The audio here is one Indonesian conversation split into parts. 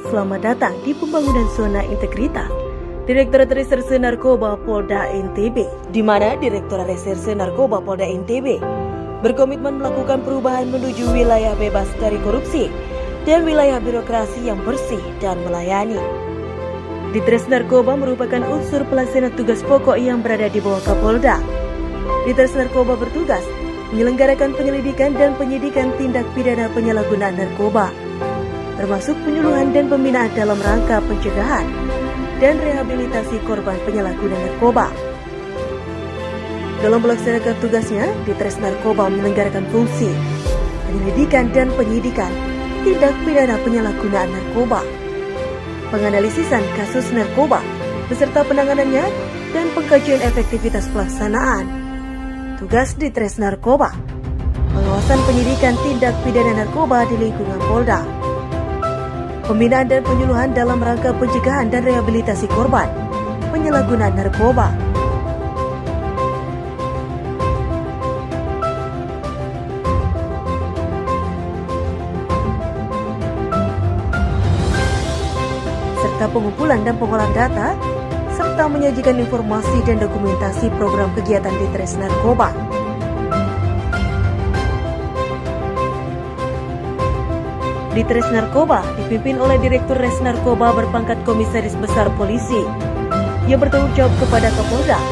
selamat datang di pembangunan zona integritas Direktorat Reserse Narkoba Polda NTB, di mana Direktorat Reserse Narkoba Polda NTB berkomitmen melakukan perubahan menuju wilayah bebas dari korupsi dan wilayah birokrasi yang bersih dan melayani. Ditres Narkoba merupakan unsur pelaksana tugas pokok yang berada di bawah Kapolda. Ditres Narkoba bertugas menyelenggarakan penyelidikan dan penyidikan tindak pidana penyalahgunaan narkoba, termasuk penyuluhan dan pembinaan dalam rangka pencegahan dan rehabilitasi korban penyalahgunaan narkoba. Dalam melaksanakan tugasnya, Ditres Narkoba menyelenggarakan fungsi penyelidikan dan penyidikan tindak pidana penyalahgunaan narkoba, penganalisisan kasus narkoba, beserta penanganannya dan pengkajian efektivitas pelaksanaan. Tugas Ditres Narkoba, pengawasan penyidikan tindak pidana narkoba di lingkungan Polda, pembinaan dan penyuluhan dalam rangka pencegahan dan rehabilitasi korban penyalahgunaan narkoba, serta pengumpulan dan pengolahan data, serta menyajikan informasi dan dokumentasi program kegiatan Ditres Narkoba. Ditres Narkoba dipimpin oleh Direktur Res Narkoba berpangkat Komisaris Besar Polisi yang bertanggung jawab kepada Kapolda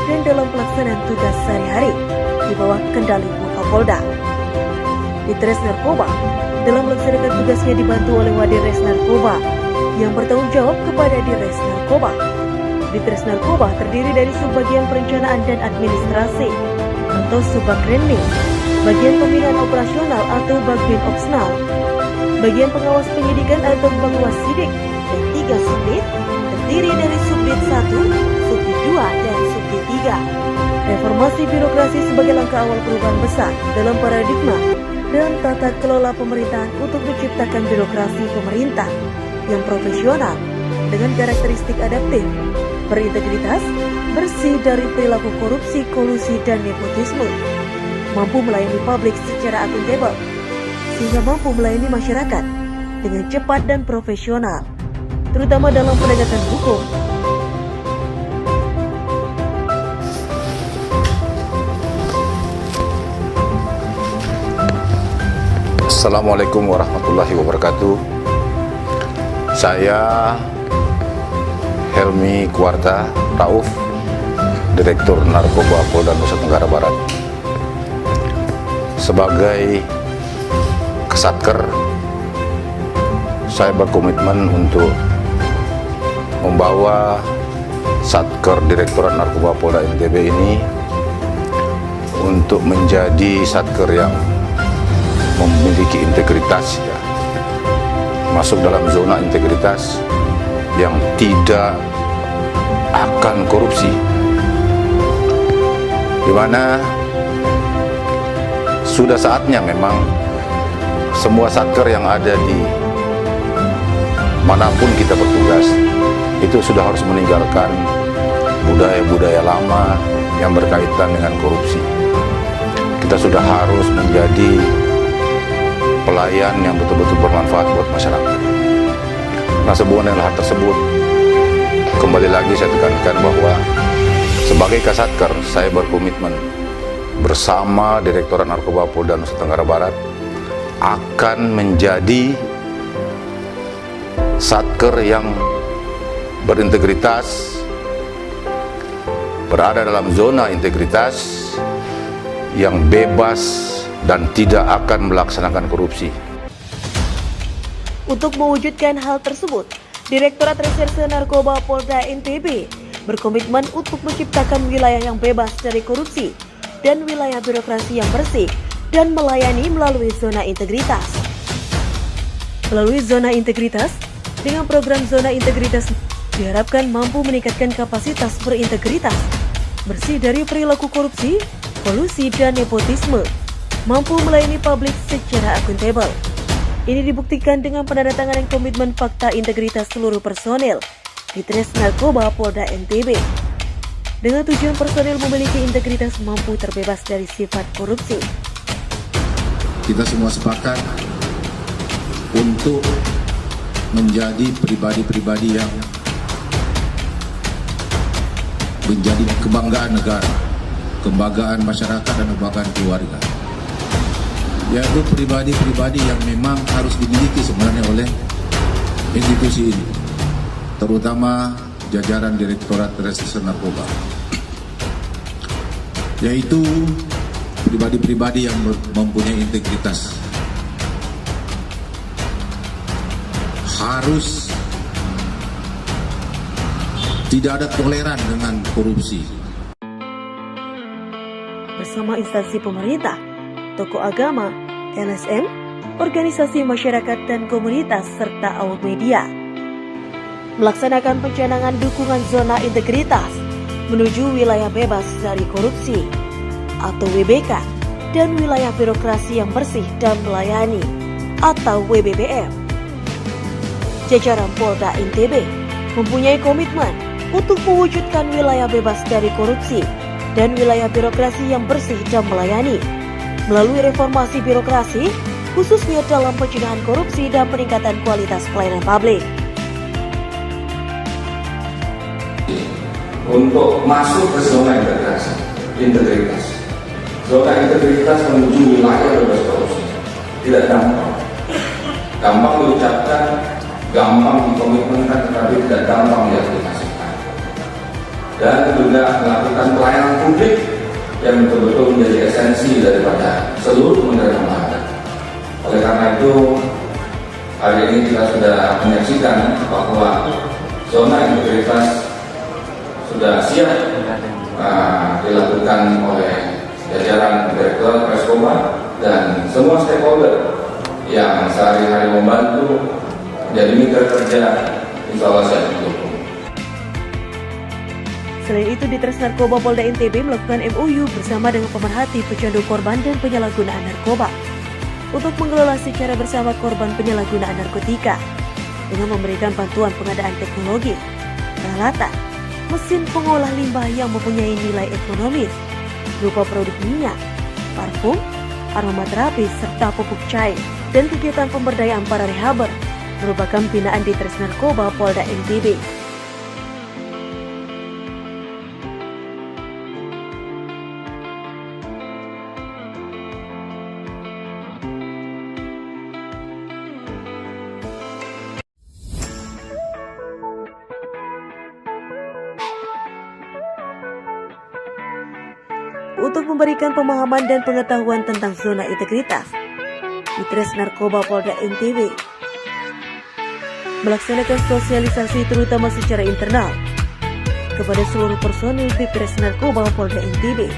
dan dalam pelaksanaan tugas sehari-hari di bawah kendali Kapolda. Ditres Narkoba dalam melaksanakan tugasnya dibantu oleh Wadir Res Narkoba yang bertanggung jawab kepada Dirres Narkoba. Ditres Narkoba terdiri dari Subbagian Perencanaan dan Administrasi atau Subagrenmin, Bagian Pembinaan Operasional atau Bagbin Opsnal, Bagian Pengawas Penyidikan atau Pengawas Sidik, dan 3 subdit terdiri dari Subdit 1, Subdit 2, dan Subdit 3. Reformasi birokrasi sebagai langkah awal perubahan besar dalam paradigma dan tata kelola pemerintahan untuk menciptakan birokrasi pemerintah yang profesional dengan karakteristik adaptif, berintegritas, bersih dari perilaku korupsi, kolusi, dan nepotisme, mampu melayani publik secara akuntabel, sehingga mampu melayani masyarakat dengan cepat dan profesional, terutama dalam penegakan hukum. Assalamualaikum warahmatullahi wabarakatuh. Saya Helmi Kuarta Rauf, Direktur Narkoba Polda Nusa Tenggara Barat. Sebagai Kasatker, saya berkomitmen untuk membawa Satker Direktorat Narkoba Polda NTB ini untuk menjadi Satker yang memiliki integritas, masuk dalam zona integritas yang tidak akan korupsi, di mana sudah saatnya memang semua satker yang ada di manapun kita bertugas itu sudah harus meninggalkan budaya-budaya lama yang berkaitan dengan korupsi. Kita sudah harus menjadi pelayan yang betul-betul bermanfaat buat masyarakat. Nah, sehubungan dengan hal tersebut, kembali lagi saya tekankan bahwa sebagai Kasatker, saya berkomitmen bersama Direktorat Narkoba Polda Nusa Tenggara Barat akan menjadi Satker yang berintegritas, berada dalam zona integritas yang bebas dan tidak akan melaksanakan korupsi. Untuk mewujudkan hal tersebut, Direktorat Reserse Narkoba Polda NTB berkomitmen untuk menciptakan wilayah yang bebas dari korupsi dan wilayah birokrasi yang bersih dan melayani melalui zona integritas. Melalui zona integritas, dengan program zona integritas diharapkan mampu meningkatkan kapasitas berintegritas, bersih dari perilaku korupsi, kolusi, dan nepotisme, mampu melayani publik secara akuntabel. Ini dibuktikan dengan penandatanganan komitmen fakta integritas seluruh personel Ditres Narkoba Polda NTB. Dengan tujuan personel memiliki integritas mampu terbebas dari sifat korupsi. Kita semua sepakat untuk menjadi pribadi-pribadi yang menjadi kebanggaan negara, kebanggaan masyarakat dan kebanggaan keluarga. Yaitu pribadi-pribadi yang memang harus dimiliki sebenarnya oleh institusi ini, terutama jajaran Direktorat Reserse Narkoba, yaitu pribadi-pribadi yang mempunyai integritas, harus tidak ada toleran dengan korupsi. Bersama instansi pemerintah, tokoh agama, LSM, organisasi masyarakat dan komunitas, serta awak media, melaksanakan pencanangan dukungan zona integritas menuju wilayah bebas dari korupsi atau WBK dan wilayah birokrasi yang bersih dan melayani atau WBBM. Jajaran Polda NTB mempunyai komitmen untuk mewujudkan wilayah bebas dari korupsi dan wilayah birokrasi yang bersih dan melayani melalui reformasi birokrasi, khususnya dalam pencegahan korupsi dan peningkatan kualitas pelayanan publik. Untuk masuk ke zona integritas. Zona integritas menuju wilayah bebas korupsi tidak gampang. Gampang diucapkan, gampang dikomitmenkan, tetapi tidak gampang diaplikasikan. Dan juga melakukan pelayanan publik yang betul-betul menjadi esensi daripada seluruh kementerian lembaga. Oleh karena itu, hari ini kita sudah menyaksikan bahwa zona integritas sudah siap dilakukan oleh jajaran Direktorat Reskoba dan semua stakeholder yang sehari-hari membantu menjadi mitra kerja, insya Allah siap mendukung. Selain itu, Ditres Narkoba Polda NTB melakukan MOU bersama dengan pemerhati pecandu korban dan penyalahgunaan narkoba untuk mengelola secara bersama korban penyalahgunaan narkotika dengan memberikan bantuan pengadaan teknologi, peralatan, mesin pengolah limbah yang mempunyai nilai ekonomis berupa produk minyak, parfum, aromaterapi, serta pupuk cair, dan kegiatan pemberdayaan para rehaber merupakan binaan Ditres Narkoba Polda NTB. Untuk memberikan pemahaman dan pengetahuan tentang zona integritas, Ditres Narkoba Polda NTB melaksanakan sosialisasi terutama secara internal kepada seluruh personil Ditres Narkoba Polda NTB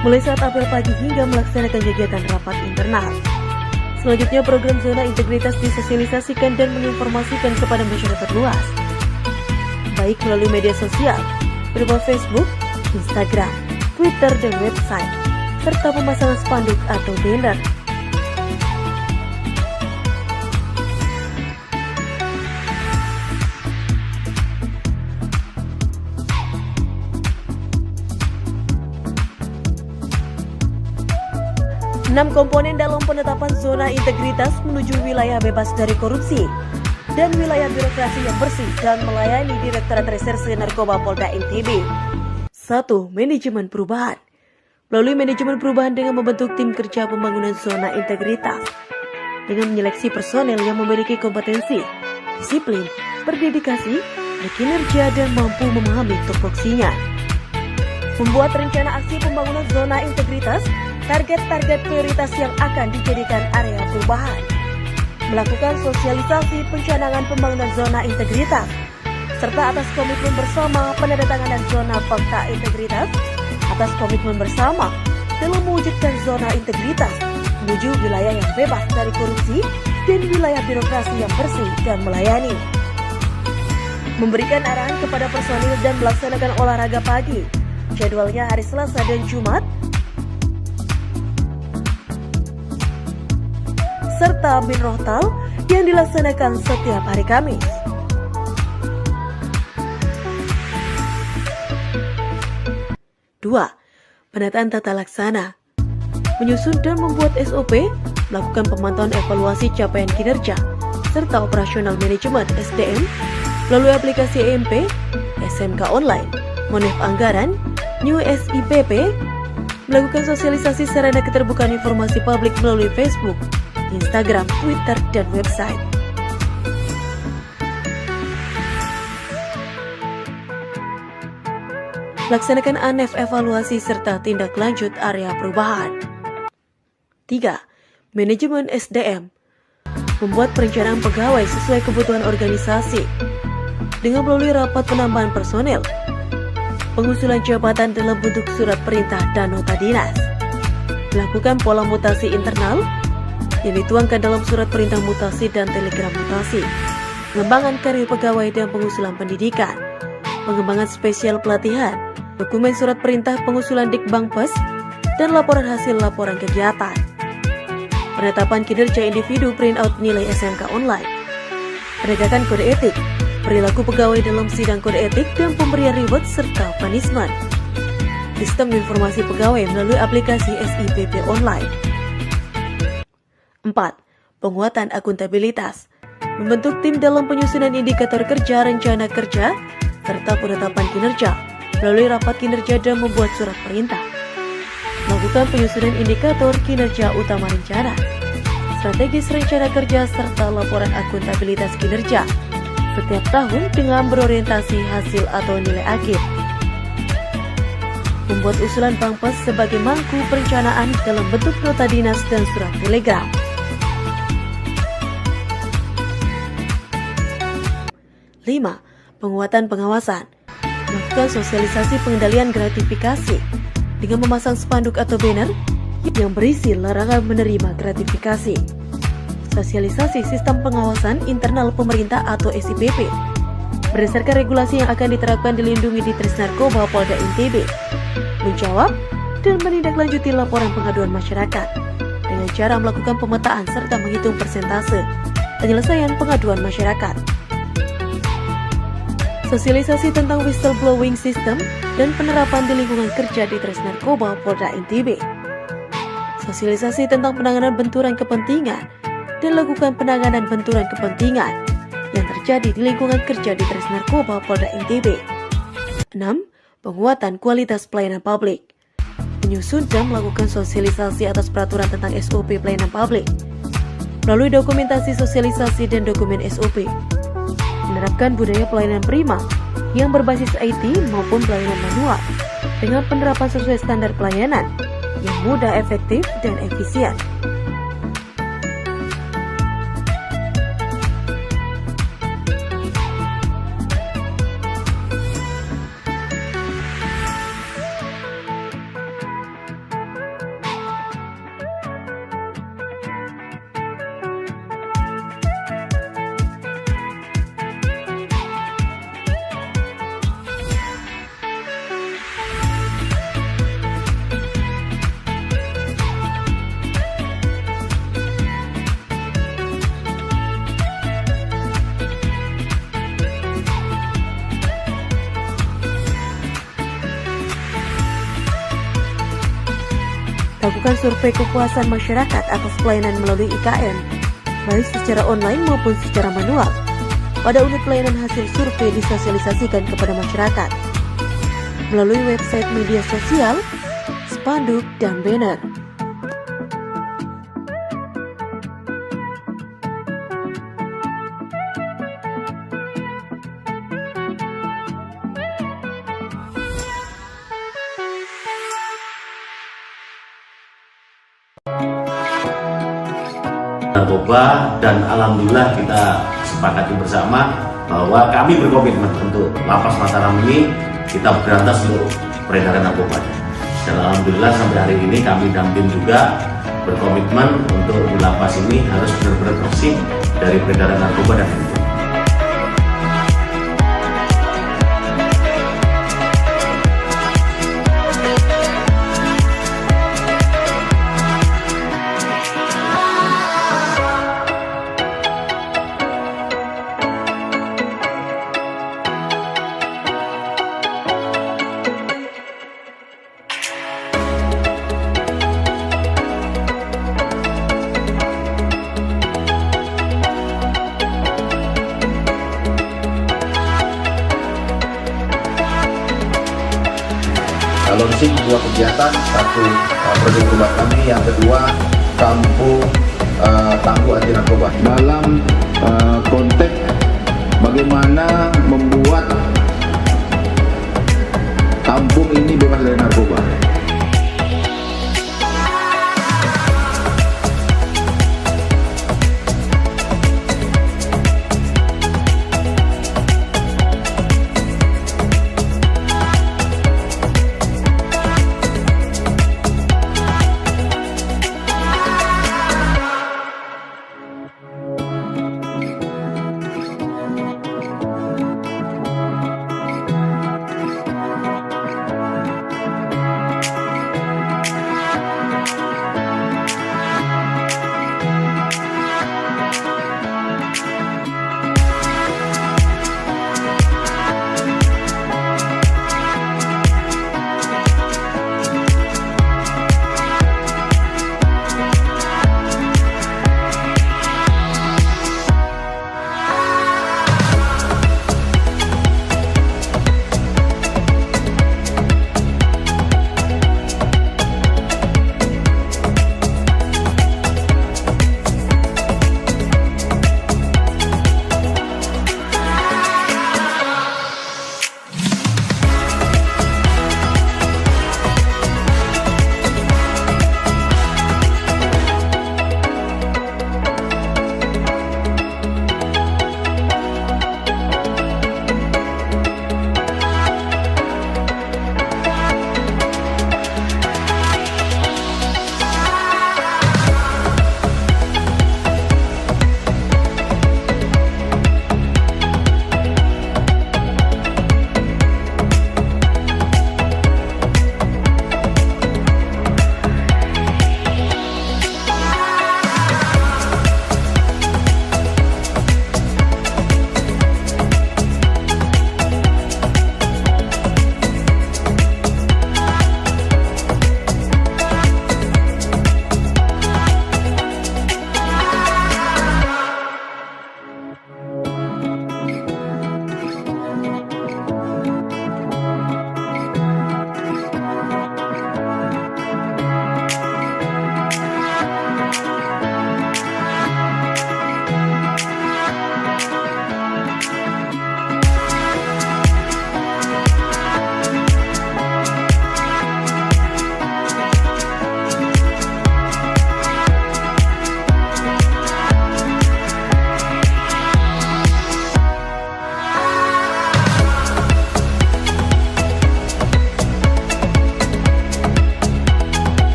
mulai saat apel pagi hingga melaksanakan kegiatan rapat internal. Selanjutnya, program zona integritas disosialisasikan dan menginformasikan kepada masyarakat luas, baik melalui media sosial berupa Facebook, Instagram, Twitter, dan website, serta pemasangan spanduk atau banner. Enam komponen dalam penetapan zona integritas menuju wilayah bebas dari korupsi dan wilayah birokrasi yang bersih dan melayani Direktorat Reserse Narkoba Polda NTB. 1. Manajemen perubahan. Melalui manajemen perubahan dengan membentuk tim kerja pembangunan zona integritas dengan menyeleksi personel yang memiliki kompetensi, disiplin, berdedikasi, berkinerja, dan mampu memahami tupoksinya. Membuat rencana aksi pembangunan zona integritas, target-target prioritas yang akan dijadikan area perubahan. Melakukan sosialisasi pencanangan pembangunan zona integritas, serta atas komitmen bersama penandatanganan zona fakta integritas, atas komitmen bersama dalam mewujudkan zona integritas menuju wilayah yang bebas dari korupsi dan wilayah birokrasi yang bersih dan melayani. Memberikan arahan kepada personil dan melaksanakan olahraga pagi, jadwalnya hari Selasa dan Jumat, serta bin rohtal yang dilaksanakan setiap hari Kamis. Dua, penataan tata laksana. Menyusun dan membuat SOP, melakukan pemantauan evaluasi capaian kinerja, serta operasional manajemen SDM melalui aplikasi EMP, SMK Online, Monef Anggaran, New SIPP, melakukan sosialisasi sarana keterbukaan informasi publik melalui Facebook, Instagram, Twitter, dan website. Laksanakan ANEF evaluasi serta tindak lanjut area perubahan. 3. Manajemen SDM. Membuat perencanaan pegawai sesuai kebutuhan organisasi dengan melalui rapat penambahan personel, pengusulan jabatan dalam bentuk surat perintah dan nota dinas, melakukan pola mutasi internal yang dituangkan dalam surat perintah mutasi dan telegram mutasi, pengembangan karir pegawai dan pengusulan pendidikan, pengembangan spesial pelatihan, dokumen surat perintah pengusulan Dikbangpes, dan laporan hasil laporan kegiatan. Penetapan kinerja individu printout nilai SMK Online. Penegakan kode etik, perilaku pegawai dalam sidang kode etik dan pemberian reward serta punishment. Sistem informasi pegawai melalui aplikasi SIPP Online. 4. Penguatan akuntabilitas. Membentuk tim dalam penyusunan indikator kerja, rencana kerja, serta penetapan kinerja melalui rapat kinerja dan membuat surat perintah. Melakukan penyusunan indikator kinerja utama rencana, strategis rencana kerja, serta laporan akuntabilitas kinerja setiap tahun dengan berorientasi hasil atau nilai akhir. Membuat usulan Bangpes sebagai mangku perencanaan dalam bentuk nota dinas dan surat telegram. 5. Penguatan pengawasan. Melakukan sosialisasi pengendalian gratifikasi dengan memasang spanduk atau banner yang berisi larangan menerima gratifikasi. Sosialisasi sistem pengawasan internal pemerintah atau SIPP berdasarkan regulasi yang akan diterapkan dilindungi di Ditres Narkoba Polda NTB. Menjawab dan menindaklanjuti laporan pengaduan masyarakat dengan cara melakukan pemetaan serta menghitung persentase penyelesaian pengaduan masyarakat. Sosialisasi tentang whistleblowing system dan penerapan di lingkungan kerja di Ditres Narkoba Polda NTB. Sosialisasi tentang penanganan benturan kepentingan dan lakukan penanganan benturan kepentingan yang terjadi di lingkungan kerja di Ditres Narkoba Polda NTB. 6. Penguatan kualitas pelayanan publik. Menyusun dan melakukan sosialisasi atas peraturan tentang SOP pelayanan publik melalui dokumentasi sosialisasi dan dokumen SOP. Menerapkan budaya pelayanan prima yang berbasis IT maupun pelayanan manual dengan penerapan sesuai standar pelayanan yang mudah, efektif, dan efisien. Lakukan survei kepuasan masyarakat atas pelayanan melalui IKM, baik secara online maupun secara manual. Pada unit pelayanan hasil survei disosialisasikan kepada masyarakat melalui website media sosial, spanduk, dan banner. Narkoba, dan alhamdulillah kita sepakati bersama bahwa kami berkomitmen untuk Lapas Mataram ini kita berantas untuk peredaran narkoba. Dan alhamdulillah sampai hari ini kami dan tim juga berkomitmen untuk di lapas ini harus benar-benar bersih dari peredaran narkoba dan handphone. launching 2 kegiatan, satu proyek rumah kami, yang kedua kampung tangguh anti narkoba. Dalam konteks bagaimana membuat kampung ini bebas dari narkoba.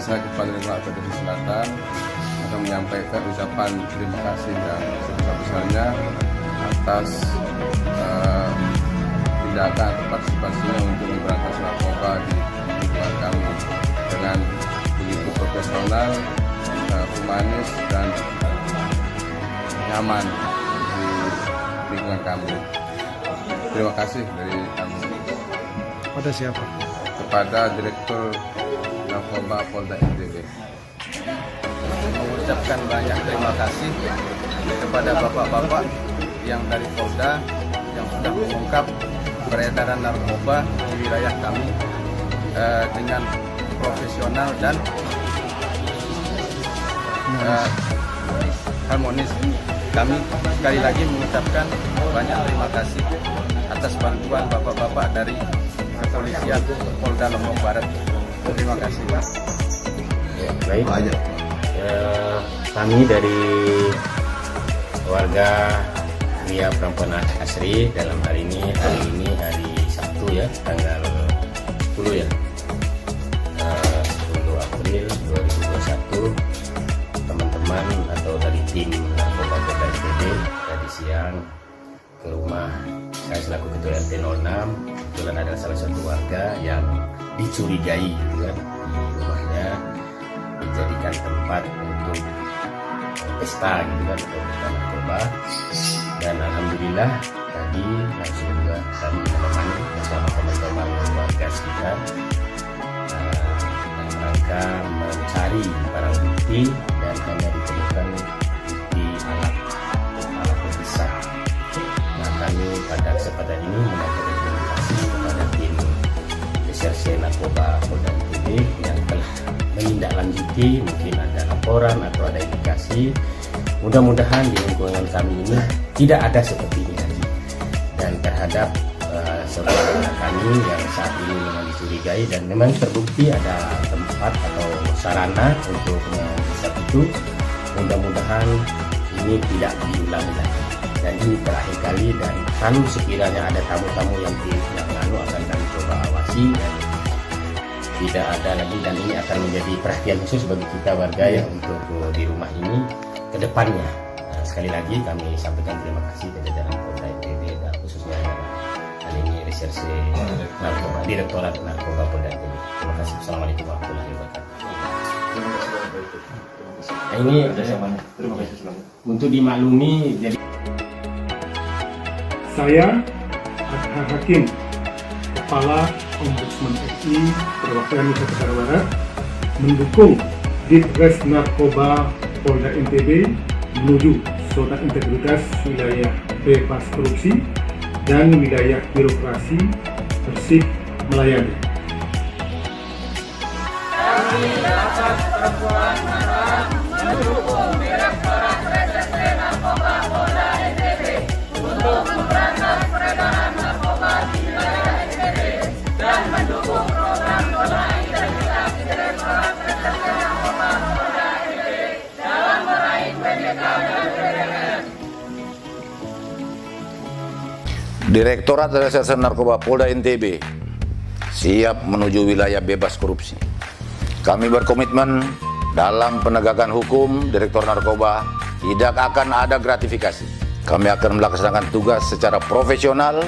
Saya Kepala Direktorat Pesisir Selatan akan menyampaikan ucapan terima kasih yang sebesar-besarnya atas tindakan atau partisipasinya untuk memberantas narkoba di lingkungan kami dengan begitu profesional, humanis dan nyaman di lingkungan kami. Terima kasih dari kami. Pada siapa? Kepada Direktur Narkoba Polda NTB. Mengucapkan banyak terima kasih kepada bapak-bapak yang dari Polda yang sudah mengungkap peredaran narkoba di wilayah kami dengan profesional dan harmonis. Kami sekali lagi mengucapkan banyak terima kasih atas bantuan bapak-bapak dari kepolisian Polda Lombok Barat. Terima kasih, Mas. Ya, baik. Kami dari warga Pria Pramponan Asri dalam hari ini hari Sabtu ya, tanggal 10 ya, 10 April 2021. Teman-teman atau dari tim Narkoba Polda NTB tadi siang ke rumah saya selaku Ketua RT 06. Kebetulan ada salah satu warga yang dicurigai gitu kan, di rumahnya dijadikan tempat untuk pesta gitu kan, atau pesta narkoba. Dan alhamdulillah tadi langsung juga kami menemani bersama teman-teman warga sekitar dalam rangka mencari barang bukti, dan hanya ditemukan bukti alat berbisa. Nah, kami pada kesempatan ini menyampaikan terima kasih kepada tim Reserse Narkoba Polda NTB yang telah menindaklanjuti, mungkin ada laporan atau ada indikasi. Mudah-mudahan di lingkungan kami ini tidak ada seperti ini lagi. Dan terhadap saudara kami yang saat ini memang dicurigai dan memang terbukti ada tempat atau sarana untuk menghisap itu, mudah-mudahan ini tidak diulangi lagi. Dan ini terakhir kali, dan kalau sekiranya ada tamu-tamu yang akan kami coba awasi dan tidak ada lagi, dan ini akan menjadi perhatian khusus bagi kita warga ya untuk di rumah ini ke depannya. Nah, sekali lagi kami sampaikan terima kasih kepada jajaran Polda NTB dan khususnya kali ini Reserse Narkoba, Direktorat Narkoba Polda NTB. Terima kasih. Assalamualaikum warahmatullahi wabarakatuh. Nah, ini terima kasih selamat. Untuk dimaklumi, jadi Saya Adhar Hakim, Kepala Ombudsman RI Perwakilan Nusa Tenggara Barat, mendukung Ditres Narkoba Polda NTB menuju zona integritas wilayah bebas korupsi dan wilayah birokrasi bersih melayani. Mendukung Direktorat Reserse Narkoba Polda NTB untuk memberantas peredaran narkoba di wilayah NTB dan mendukung program zona integritas Direktorat Reserse Narkoba Polda NTB dalam meraih PDK dan PDS. Direktorat Reserse Narkoba Polda NTB siap menuju wilayah bebas korupsi. Kami berkomitmen dalam penegakan hukum. Direktur Narkoba tidak akan ada gratifikasi. Kami akan melaksanakan tugas secara profesional,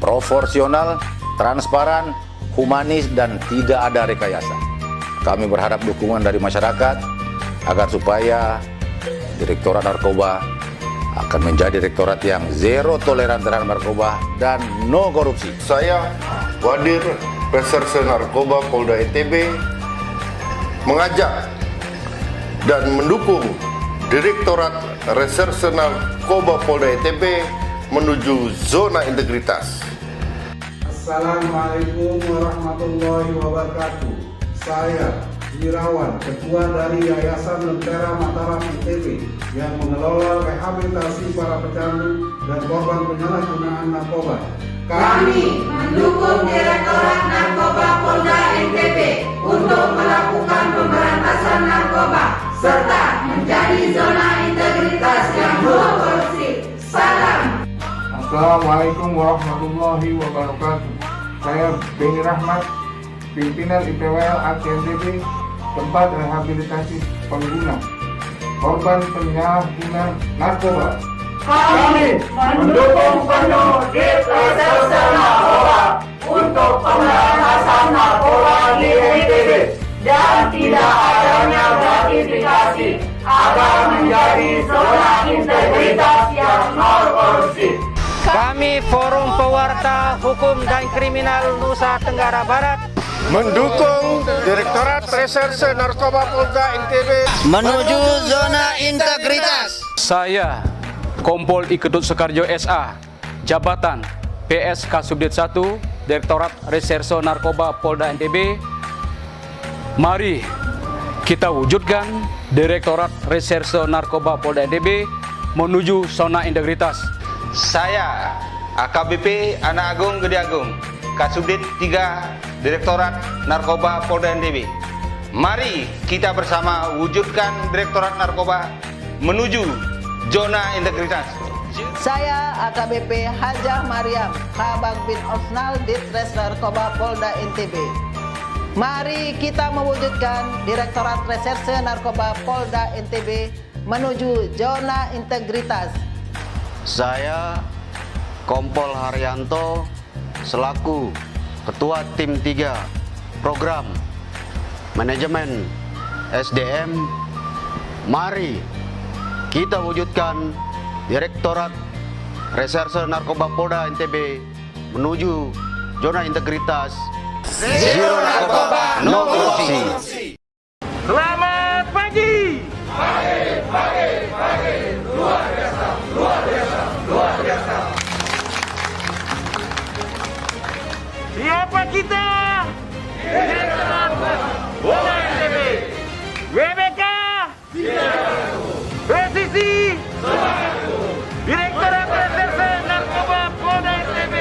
proporsional, transparan, humanis, dan tidak ada rekayasa. Kami berharap dukungan dari masyarakat agar supaya Direktorat Narkoba akan menjadi direktorat yang zero toleran terhadap narkoba dan no korupsi. Saya, Wadir Reserse Narkoba Polda NTB, mengajak dan mendukung Direktorat Reserse Narkoba Polda NTB menuju zona integritas. Assalamualaikum warahmatullahi wabarakatuh. Saya Wirawan, Ketua dari Yayasan Lentera Mataram NTB yang mengelola rehabilitasi para pecandu dan korban penyalahgunaan narkoba. Kami mendukung Direktorat Narkoba Polda NTB untuk melakukan pemberantasan narkoba serta menjadi zona integritas yang no korupsi. Salam. Assalamualaikum warahmatullahi wabarakatuh. Saya Beni Rahmat, pimpinan IPWL ATNTB, tempat rehabilitasi pengguna korban penyalahgunaan narkoba. Kami mendukung penuh Reserse Narkoba untuk pemberantasan narkoba di NTB dan tidak adanya gratifikasi agar menjadi zona integritas yang nol korupsi. Kami Forum Pewarta Hukum dan Kriminal Nusa Tenggara Barat Mendukung Direktorat Reserse Narkoba Polda NTB menuju zona integritas. Saya Kompol I Ketut Soekarjo SA, Jabatan PS Kasubdit 1, Direktorat Reserse Narkoba Polda NTB. Mari kita wujudkan Direktorat Reserse Narkoba Polda NTB menuju zona integritas. Saya AKBP Anak Agung Gede Agung, Kasubdit 3, Direktorat Narkoba Polda NTB. Mari kita bersama wujudkan Direktorat Narkoba menuju zona integritas. Saya AKBP Hajah Mariam, Kabag Bin Opsnal Ditres Narkoba Polda NTB. Mari kita mewujudkan Direktorat Reserse Narkoba Polda NTB menuju zona integritas. Saya Kompol Haryanto selaku Ketua Tim 3 Program Manajemen SDM. Mari kita wujudkan Direktorat Reserse Narkoba Polda NTB menuju zona integritas Zero Narkoba, No Korupsi. Selamat pagi. Pagi. Luar biasa. Siapa kita? Direktorat Polda NTB. WBK. Presisi. Direktorat Reserse Narkoba Polda NTB.